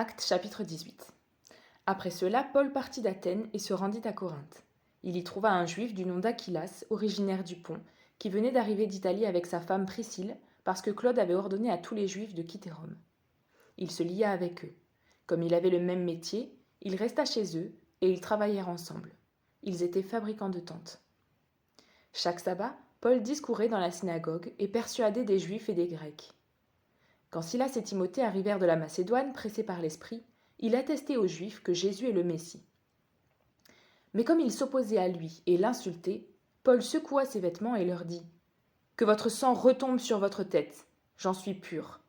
Actes chapitre 18. Après cela, Paul partit d'Athènes et se rendit à Corinthe. Il y trouva un juif du nom d'Aquilas, originaire du Pont, qui venait d'arriver d'Italie avec sa femme Priscille, parce que Claude avait ordonné à tous les juifs de quitter Rome. Il se lia avec eux. Comme il avait le même métier, il resta chez eux et ils travaillèrent ensemble. Ils étaient fabricants de tentes. Chaque sabbat, Paul discourait dans la synagogue et persuadait des Juifs et des Grecs. Quand Silas et Timothée arrivèrent de la Macédoine, pressés par l'Esprit, il attestait aux Juifs que Jésus est le Messie. Mais comme ils s'opposaient à lui et l'insultaient, Paul secoua ses vêtements et leur dit « Que votre sang retombe sur votre tête, j'en suis pur.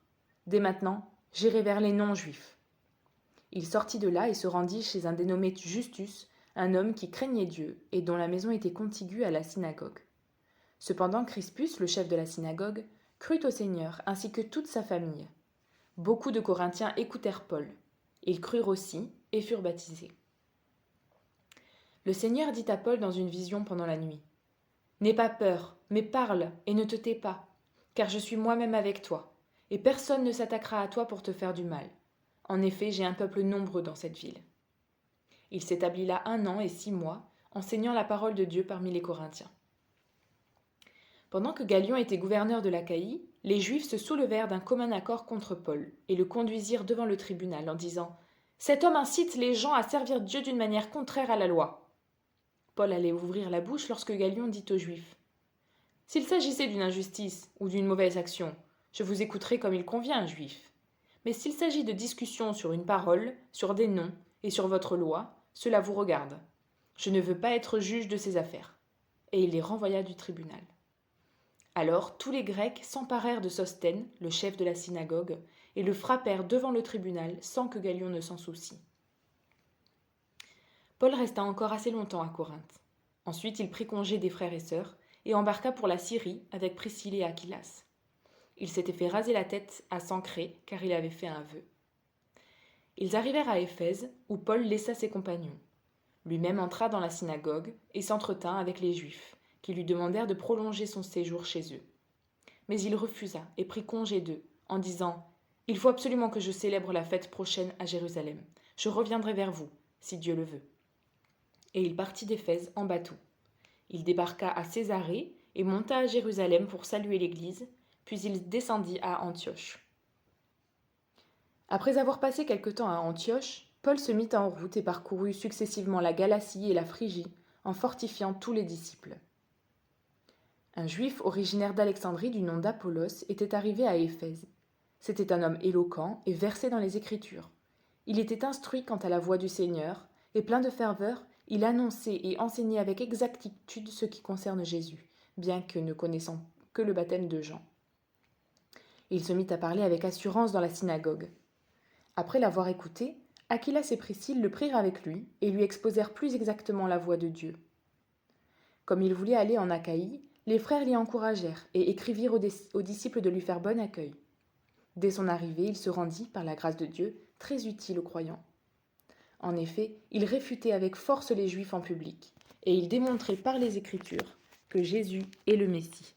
Dès maintenant, j'irai vers les non-Juifs. » Il sortit de là et se rendit chez un dénommé Justus, un homme qui craignait Dieu et dont la maison était contiguë à la synagogue. Cependant Crispus, le chef de la synagogue, crut au Seigneur ainsi que toute sa famille. Beaucoup de Corinthiens écoutèrent Paul. Ils crurent aussi et furent baptisés. Le Seigneur dit à Paul dans une vision pendant la nuit « N'aie pas peur, mais parle et ne te tais pas, car je suis moi-même avec toi, et personne ne s'attaquera à toi pour te faire du mal. En effet, j'ai un peuple nombreux dans cette ville. » Il s'établit là 1 an et 6 mois, enseignant la parole de Dieu parmi les Corinthiens. Pendant que Galion était gouverneur de l'Achaïe, les Juifs se soulevèrent d'un commun accord contre Paul et le conduisirent devant le tribunal en disant « Cet homme incite les gens à servir Dieu d'une manière contraire à la loi. » Paul allait ouvrir la bouche lorsque Galion dit aux Juifs « S'il s'agissait d'une injustice ou d'une mauvaise action, je vous écouterai comme il convient, Juifs. Mais s'il s'agit de discussions sur une parole, sur des noms et sur votre loi, cela vous regarde. Je ne veux pas être juge de ces affaires. » Et il les renvoya du tribunal. Alors tous les Grecs s'emparèrent de Sosthène, le chef de la synagogue, et le frappèrent devant le tribunal sans que Galion ne s'en soucie. Paul resta encore assez longtemps à Corinthe. Ensuite il prit congé des frères et sœurs et embarqua pour la Syrie avec Priscille et Aquilas. Il s'était fait raser la tête à Sancré car il avait fait un vœu. Ils arrivèrent à Éphèse où Paul laissa ses compagnons. Lui-même entra dans la synagogue et s'entretint avec les Juifs, qui lui demandèrent de prolonger son séjour chez eux. Mais il refusa et prit congé d'eux, en disant « Il faut absolument que je célèbre la fête prochaine à Jérusalem. Je reviendrai vers vous, si Dieu le veut. » Et il partit d'Éphèse en bateau. Il débarqua à Césarée et monta à Jérusalem pour saluer l'Église, puis il descendit à Antioche. Après avoir passé quelque temps à Antioche, Paul se mit en route et parcourut successivement la Galatie et la Phrygie, en fortifiant tous les disciples. Un juif originaire d'Alexandrie du nom d'Apollos était arrivé à Éphèse. C'était un homme éloquent et versé dans les Écritures. Il était instruit quant à la voie du Seigneur, et plein de ferveur, il annonçait et enseignait avec exactitude ce qui concerne Jésus, bien que ne connaissant que le baptême de Jean. Il se mit à parler avec assurance dans la synagogue. Après l'avoir écouté, Aquilas et Priscille le prirent avec lui et lui exposèrent plus exactement la voie de Dieu. Comme il voulait aller en Achaïe, les frères l'y encouragèrent et écrivirent aux disciples de lui faire bon accueil. Dès son arrivée, il se rendit, par la grâce de Dieu, très utile aux croyants. En effet, il réfutait avec force les Juifs en public, et il démontrait par les Écritures que Jésus est le Messie.